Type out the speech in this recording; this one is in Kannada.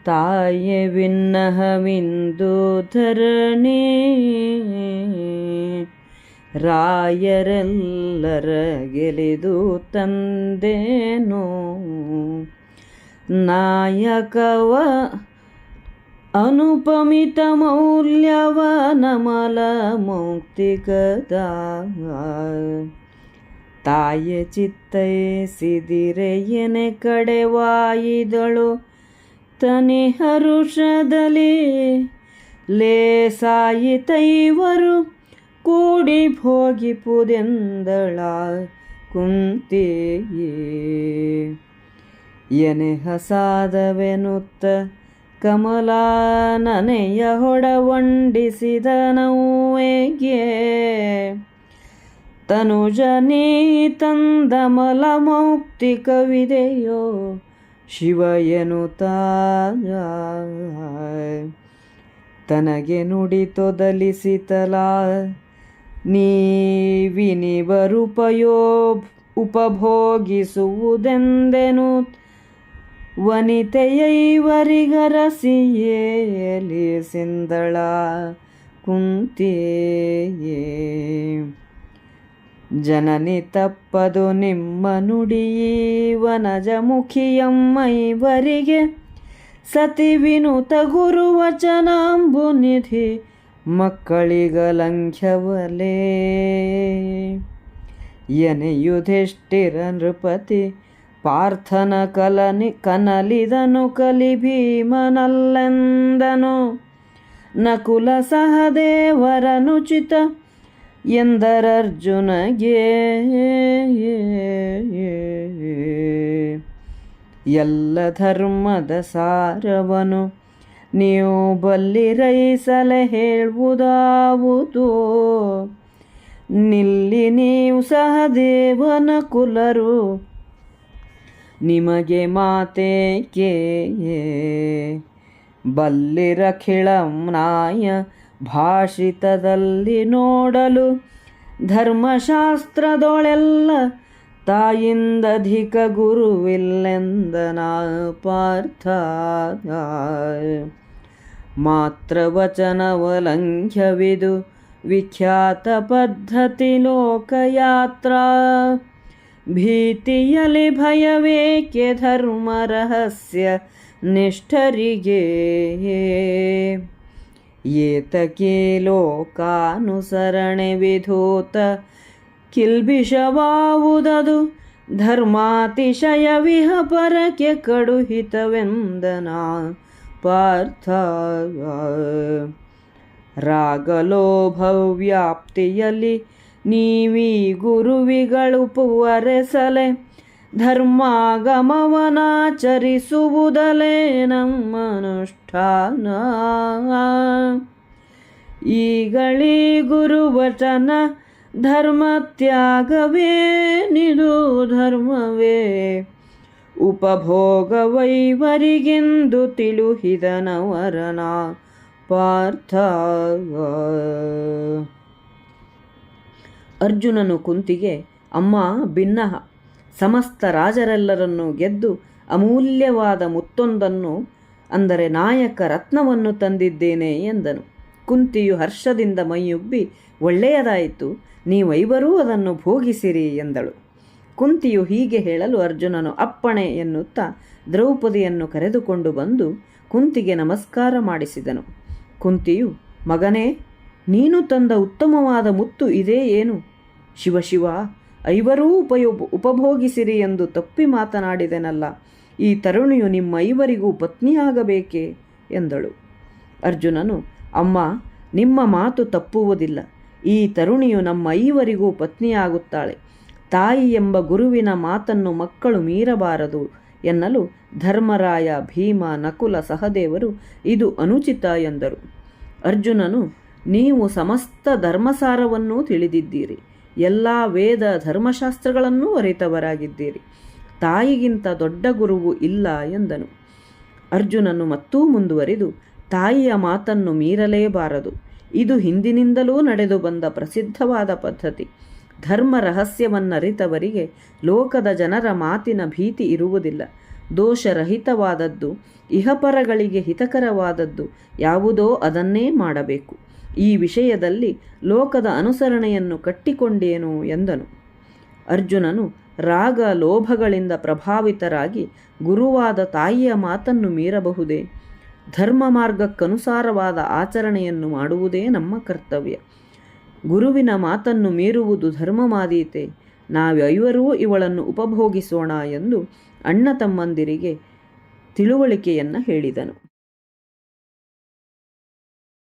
ತಾಯೆ ವಿನ್ನಹವಿಂದು ಧರಣಿ ರಾಯರೆಲ್ಲರ ಗೆಲಿದು ತಂದೇನೋ ನಾಯಕವ ಅನುಪಮಿತ ಮೌಲ್ಯವ ನಮಲ ಮೌಕ್ತಿಕದ ತಾಯ ಚಿತ್ತೈಸಿದಿರೆಯನೆ ಕಡೆವಾಯಿದಳು ತನಿ ಹರುಷದಲ್ಲಿ ಲೇಸಾಯಿತೈವರು ಕೂಡಿ ಭೋಗಿಪುದೆಂದಳ ಕುಂತಿಯೇ ಎನೆ ಹಸಾದವೆನುತ್ತ ಕಮಲಾ ನನೆಯ ಹೊಡವಂಡಿಸಿದ ನೌವೆಗೆ ತನುಜನೀ ತಂದಮಲ ಮೌಕ್ತಿ ಕವಿದೆಯೋ ಶಿವ ಎನ್ನುತ್ತಾಯ ತನಗೆ ನುಡಿತೊದಲಿಸಿತಲ ಉಪಭೋಗಿಸುವುದೆಂದೆನು ವನಿತೆಯೈವರಿಗರಸಿಯೇಲಿ ಸಿಂದಳ ಕುಂತಿಯೇ ಜನನಿ ತಪ್ಪದು ನಿಮ್ಮ ನುಡಿಯೀವನಜ ಮುಖಿಯಮ್ಮೈವರಿಗೆ ಸತಿ ವಿನುತ ಗುರುವಚನಾಂಬು ನಿಧಿ ಮಕ್ಕಳಿಗಲಂಘ್ಯವಲೇ ಯನೆ ಯುಧಿಷ್ಠಿರ ನೃಪತಿ ಪಾರ್ಥನ ಕನಲಿದನು ಕಲಿ ಭೀಮನಲ್ಲೆಂದನು ನಕುಲ ಸಹದೇವರನುಚಿತ ಎಂದರರ್ಜುನಗೆ ಎಲ್ಲ ಧರ್ಮದ ಸಾರವನು ನೀವು ಬಲ್ಲಿರೈಸಲೆ ಹೇಳುವುದಾವುದು ನಿಲ್ಲಿ ನೀವು ಸಹದೇವನ ಕುಲರು ನಿಮಗೆ ಮಾತೇಕೆ ಬಲ್ಲಿರಖಿಳಂನಾಯ ಭಾಷಿತದಲ್ಲಿ ನೋಡಲು ಧರ್ಮಶಾಸ್ತ್ರದೊಳೆಲ್ಲ ತಾಯಿಂದಧಿಕ ಗುರುವಿಲ್ಲೆಂದನ ಪಾರ್ಥ ಮಾತ್ರವಚನವಲಂಘ್ಯವಿದು ವಿಖ್ಯಾತ ಪದ್ಧತಿ ಲೋಕಯಾತ್ರಾ ಭೀತಿಯಲಿ ಭಯವೇಕೆ ಧರ್ಮ ರಹಸ್ಯ ನಿಷ್ಠರಿಗೆ ಏತಕೆ ಲೋಕಾನುಸರಣೆ ವಿಧೂತ ಕಿಲ್ಬಿಷವಾವುದದು ಧರ್ಮಾತಿಶಯ ವಿಹ ಪರಕ್ಕೆ ಕಡುಹಿತವೆಂದನ ಪಾರ್ಥ ರಾಗಲೋಭವ್ಯಾಪ್ತಿಯಲ್ಲಿ ನೀವೀ ಗುರುವಿಗಳು ಪುವರೆಸಲೆ ಧರ್ಮಾಗಮವನಾಚರಿಸುವುದಲೇ ನಮ್ಮನುಷ್ಠಾನ ಈಗಳೀ ಗುರುವಚನ ಧರ್ಮತ್ಯಾಗವೇ ನಿದು ಧರ್ಮವೇ ಉಪಭೋಗವೈವರಿಗೆಂದು ತಿಳುಹಿದನವರನ ಪಾರ್ಥ ಅರ್ಜುನನು ಕುಂತಿಗೆ ಅಮ್ಮ ಭಿನ್ನಹ ಸಮಸ್ತ ರಾಜರೆಲ್ಲರನ್ನು ಗೆದ್ದು ಅಮೂಲ್ಯವಾದ ಮುತ್ತೊಂದನ್ನು ಅಂದರೆ ನಾಯಕ ರತ್ನವನ್ನು ತಂದಿದ್ದೇನೆ ಎಂದನು. ಕುಂತಿಯು ಹರ್ಷದಿಂದ ಮೈಯುಬ್ಬಿ ಒಳ್ಳೆಯದಾಯಿತು, ನೀವೈವರೂ ಅದನ್ನು ಭೋಗಿಸಿರಿ ಎಂದಳು. ಕುಂತಿಯು ಹೀಗೆ ಹೇಳಲು ಅರ್ಜುನನು ಅಪ್ಪಣೆ ಎನ್ನುತ್ತಾ ದ್ರೌಪದಿಯನ್ನು ಕರೆದುಕೊಂಡು ಬಂದು ಕುಂತಿಗೆ ನಮಸ್ಕಾರ ಮಾಡಿಸಿದನು. ಕುಂತಿಯು ಮಗನೇ, ನೀನು ತಂದ ಉತ್ತಮವಾದ ಮುತ್ತು ಇದೇ ಏನು? ಶಿವಶಿವ, ಐವರೂ ಉಪಭೋಗಿಸಿರಿ ಎಂದು ತಪ್ಪಿ ಮಾತನಾಡಿದೆನಲ್ಲ, ಈ ತರುಣಿಯು ನಿಮ್ಮೈವರಿಗೂ ಪತ್ನಿಯಾಗಬೇಕೇ ಎಂದಳು. ಅರ್ಜುನನು ಅಮ್ಮ, ನಿಮ್ಮ ಮಾತು ತಪ್ಪುವುದಿಲ್ಲ, ಈ ತರುಣಿಯು ನಮ್ಮೈವರಿಗೂ ಪತ್ನಿಯಾಗುತ್ತಾಳೆ. ತಾಯಿ ಎಂಬ ಗುರುವಿನ ಮಾತನ್ನು ಮಕ್ಕಳು ಮೀರಬಾರದು ಎನ್ನಲು ಧರ್ಮರಾಯ, ಭೀಮ, ನಕುಲ, ಸಹದೇವರು ಇದು ಅನುಚಿತ ಎಂದರು. ಅರ್ಜುನನು ನೀವು ಸಮಸ್ತ ಧರ್ಮಸಾರವನ್ನೂ ತಿಳಿದಿದ್ದೀರಿ, ಎಲ್ಲ ವೇದ ಧರ್ಮಶಾಸ್ತ್ರಗಳನ್ನೂ ಅರಿತವರಾಗಿದ್ದೀರಿ, ತಾಯಿಗಿಂತ ದೊಡ್ಡ ಗುರುವು ಇಲ್ಲ ಎಂದನು. ಅರ್ಜುನನು ಮತ್ತೂ ಮುಂದುವರಿದು ತಾಯಿಯ ಮಾತನ್ನು ಮೀರಲೇಬಾರದು, ಇದು ಹಿಂದಿನಿಂದಲೂ ನಡೆದು ಬಂದ ಪ್ರಸಿದ್ಧವಾದ ಪದ್ಧತಿ. ಧರ್ಮ ರಹಸ್ಯವನ್ನರಿತವರಿಗೆ ಲೋಕದ ಜನರ ಮಾತಿನ ಭೀತಿ ಇರುವುದಿಲ್ಲ. ದೋಷರಹಿತವಾದದ್ದು, ಇಹಪರಗಳಿಗೆ ಹಿತಕರವಾದದ್ದು ಯಾವುದೋ ಅದನ್ನೇ ಮಾಡಬೇಕು. ಈ ವಿಷಯದಲ್ಲಿ ಲೋಕದ ಅನುಸರಣೆಯನ್ನು ಕಟ್ಟಿಕೊಂಡೇನು ಎಂದನು. ಅರ್ಜುನನು ರಾಗ ಲೋಭಗಳಿಂದ ಪ್ರಭಾವಿತರಾಗಿ ಗುರುವಾದ ತಾಯಿಯ ಮಾತನ್ನು ಮೀರಬಹುದೇ? ಧರ್ಮ ಮಾರ್ಗಕ್ಕನುಸಾರವಾದ ಆಚರಣೆಯನ್ನು ಮಾಡುವುದೇ ನಮ್ಮ ಕರ್ತವ್ಯ. ಗುರುವಿನ ಮಾತನ್ನು ಮೀರುವುದು ಧರ್ಮಮಾದೀತೆ. ನಾವೈವರೂ ಇವಳನ್ನು ಉಪಭೋಗಿಸೋಣ ಎಂದು ಅಣ್ಣ ತಮ್ಮಂದಿರಿಗೆ ತಿಳುವಳಿಕೆಯನ್ನು ಹೇಳಿದನು.